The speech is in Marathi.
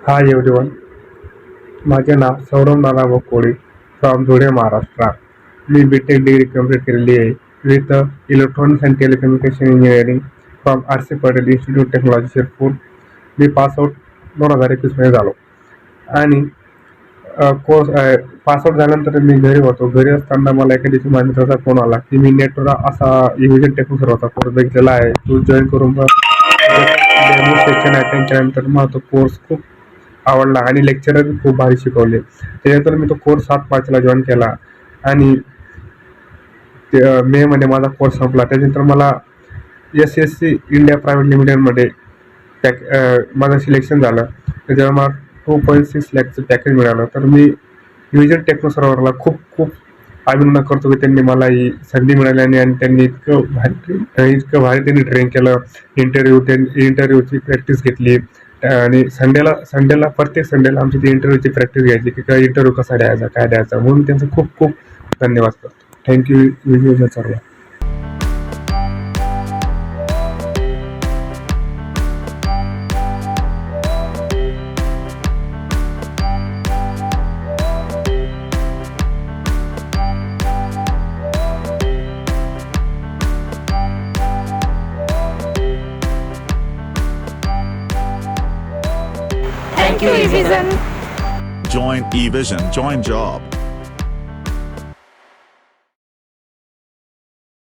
हाय एव्हरीवन, माझे नाव सौरव नानाभाऊ कोळी फ्रॉम धुळे, महाराष्ट्र. मी B.Tech डिग्री कंप्लीट केलेली आहे with electronics and telecommunication engineering from Patel institute of technology Shirpur. मी पासआउट 2021मध्ये झालो आणि कोर्स पासआउट झाल्यानंतर मी घरी होतो. घरी असताना मला एका दिवशी माझ्या मित्राचा फोन आला की मी नेटवर असा इव्हिजन टेक्नोसर्व्हचा कोर्स बघितलेला आहे, तू जॉईन करून बघ. डेमो सेक्शन अटेंड केल्यानंतर मला तो कोर्स खूप आवडला आणि लेक्चरर खूप भारी शिकवले. त्यानंतर मी तो कोर्स 7 मार्चला जॉईन केला आणि मेमध्ये माझा कोर्स संपला. त्याच्यानंतर मला SCS इंडिया प्रायव्हेट लिमिटेडमध्ये माझं सिलेक्शन झालं. त्याच्यावर मला 2.6 लाखचं पॅकेज मिळालं. तर मी एविजन टेक्नोसर्व्हरला खूप खूप अभिनंदन करतो की त्यांनी मला ही संधी मिळाली आणि त्यांनी इतकं भारी त्यांनी ट्रेन केलं. इंटरव्ह्यूची प्रॅक्टिस घेतली आणि संडेला प्रत्येक संडेला आमची ती इंटरव्ह्यूची प्रॅक्टिस घ्यायची की काय इंटरव्ह्यू कसा द्यायचा, काय द्यायचा. म्हणून त्यांचं खूप खूप धन्यवाद करतो. थँक्यू सर्व. Thank you, Evision. Join Evision, join job.